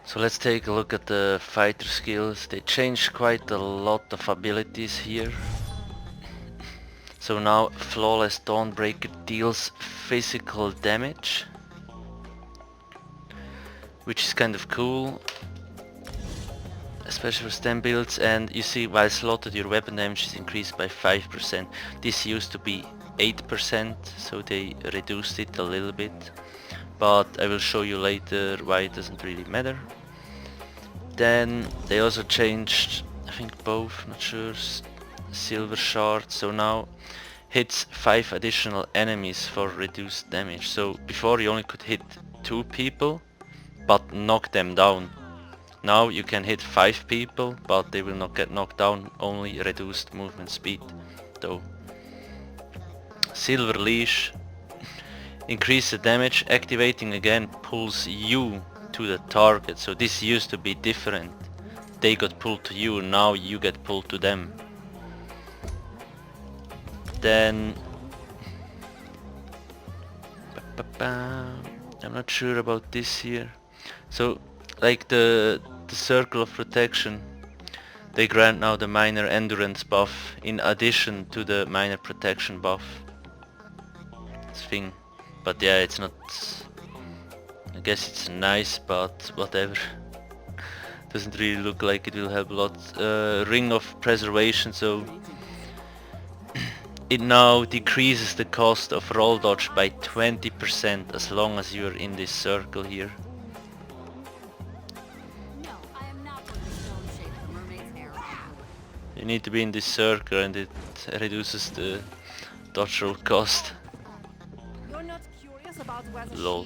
So let's take a look at the fighter skills. They changed quite a lot of abilities here. So now Flawless Dawnbreaker deals physical damage, which is kind of cool, especially for stem builds. And you see, while slotted, your weapon damage is increased by 5%. This used to be 8%, so they reduced it a little bit, but I will show you later why it doesn't really matter. Then they also changed, I think both, not sure, silver shard, so now hits 5 additional enemies for reduced damage. So before you only could hit 2 people but knock them down. Now you can hit 5 people but they will not get knocked down, only reduced movement speed though. Silver leash, increase the damage, activating again pulls you to the target. So this used to be different. They got pulled to you, now you get pulled to them. Then I'm not sure about this here. So like the circle of protection, they grant now the minor endurance buff in addition to the minor protection buff thing. But yeah, it's not, I guess it's nice, but whatever. Doesn't really look like it will help a lot. Ring of preservation, so it now decreases the cost of roll dodge by 20% as long as you're in this circle here. You need to be in this circle and it reduces the dodge roll cost. Lol.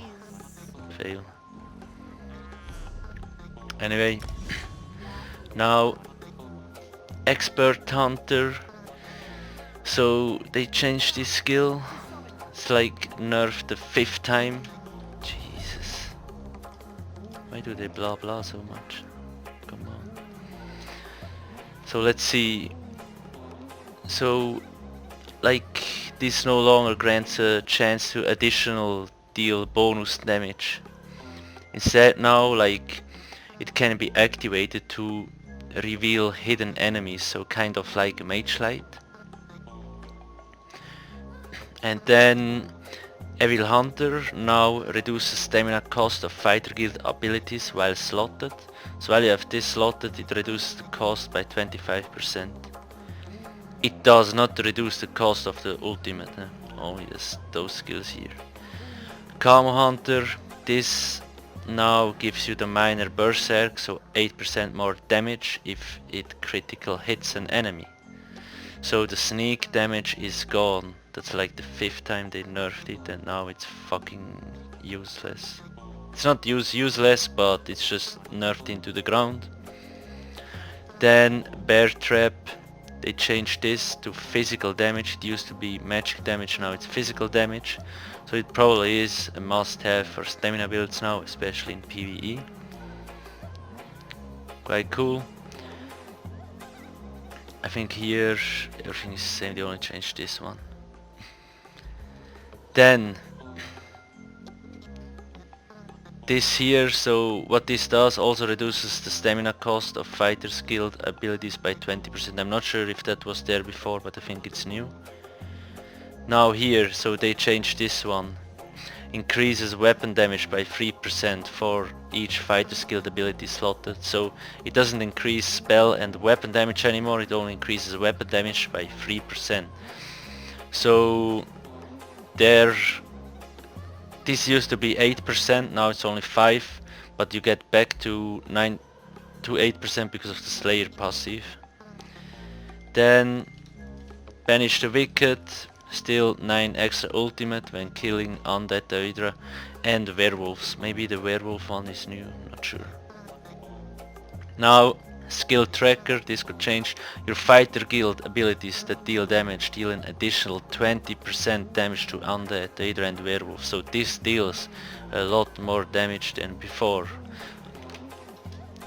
Fail. Anyway, now Expert Hunter. So they changed this skill. It's like nerfed the 5th time. Jesus. Why do they blah blah so much? Come on. So let's see. So like this no longer grants a chance to additional deal bonus damage. Instead now like it can be activated to reveal hidden enemies, so kind of like a mage light. And then Evil Hunter now reduces stamina cost of fighter guild abilities while slotted. So while you have this slotted, it reduces the cost by 25%. It does not reduce the cost of the ultimate, only those skills here. Camo Hunter, this now gives you the minor berserk, so 8% more damage if it critical hits an enemy. So the sneak damage is gone. That's like the 5th time they nerfed it and now it's fucking useless. It's not useless, but it's just nerfed into the ground. Then Bear Trap, they changed this to physical damage. It used to be magic damage, now it's physical damage. So it probably is a must-have for stamina builds now, especially in PvE. Quite cool. I think here everything is the same, they only changed this one. Then this here, so what this does also reduces the stamina cost of fighters guild abilities by 20%. I'm not sure if that was there before, but I think it's new. Now here, so they changed this one. Increases weapon damage by 3% for each fighter skilled ability slotted. So it doesn't increase spell and weapon damage anymore, it only increases weapon damage by 3%. So there, this used to be 8%, now it's only 5%, but you get back to 9 to 8% because of the Slayer passive. Then Banish the Wicked, still 9 extra ultimate when killing undead Hydra and werewolves. Maybe the werewolf one is new, not sure. Now skill tracker, this could change. Your fighter guild abilities that deal damage deal an additional 20% damage to undead Hydra and werewolf. So this deals a lot more damage than before.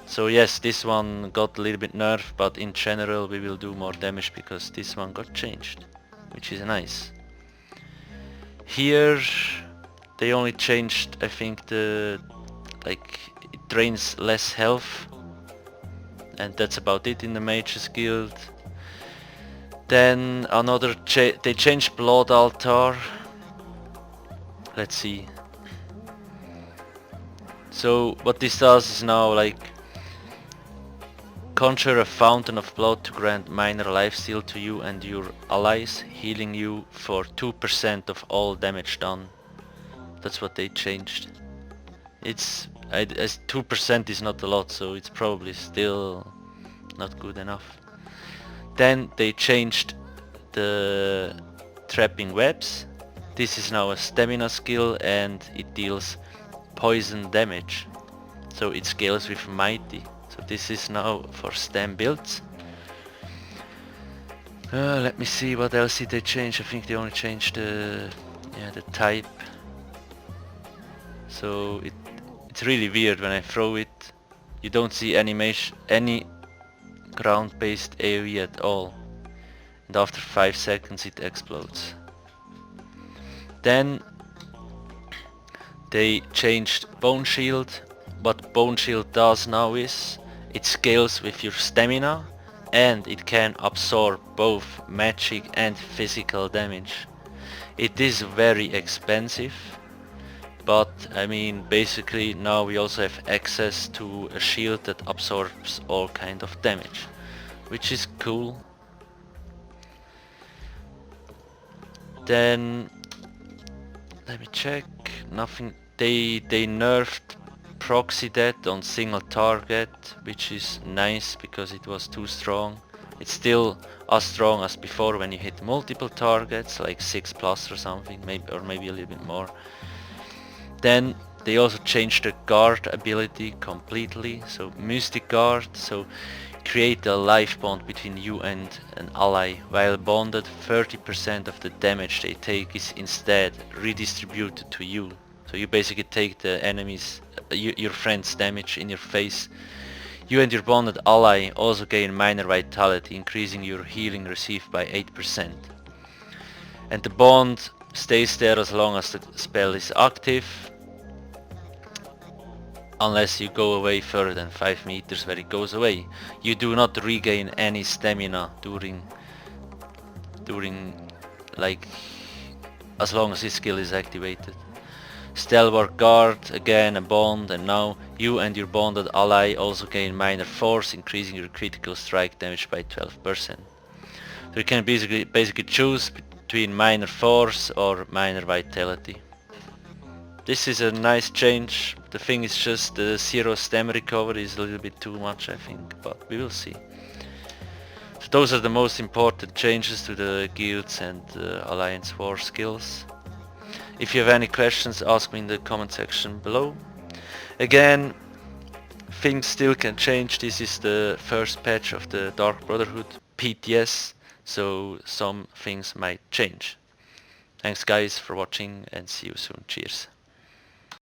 So yes, this one got a little bit nerfed, but in general we will do more damage because this one got changed, which is nice. Here they only changed, I think, the like it drains less health, and that's about it in the Mages Guild. Then another they changed Blood Altar. Let's see. So what this does is now like conjure a fountain of blood to grant minor lifesteal to you and your allies, healing you for 2% of all damage done. That's what they changed. It's as 2% is not a lot, so it's probably still not good enough. Then they changed the trapping webs. This is now a stamina skill and it deals poison damage. So it scales with mighty. So this is now for stam builds. Let me see what else did they change. I think they only changed the type. So it's really weird when I throw it. You don't see any ground-based AoE at all. And after 5 seconds it explodes. Then they changed Bone Shield. What Bone Shield does now is it scales with your stamina and it can absorb both magic and physical damage. It is very expensive, but I mean basically now we also have access to a shield that absorbs all kind of damage, which is cool. Then let me check. Nothing. They nerfed proxy death on single target, which is nice because it was too strong. It's still as strong as before when you hit multiple targets, like 6+ or something, maybe a little bit more. Then they also changed the guard ability completely, so Mystic Guard, so create a life bond between you and an ally. While bonded, 30% of the damage they take is instead redistributed to you. So you basically take the enemy's, your friend's damage in your face. You and your bonded ally also gain minor vitality, increasing your healing received by 8%. And the bond stays there as long as the spell is active, unless you go away further than 5 meters where it goes away. You do not regain any stamina during like as long as this skill is activated. Stalwart Guard, again a bond, and now you and your bonded ally also gain minor force, increasing your critical strike damage by 12%. So you can basically choose between minor force or minor vitality. This is a nice change. The thing is just the 0 stam recovery is a little bit too much, I think, but we will see. So those are the most important changes to the guilds and Alliance War skills. If you have any questions, ask me in the comment section below. Again, things still can change. This is the first patch of the Dark Brotherhood PTS, so some things might change. Thanks guys for watching and see you soon. Cheers.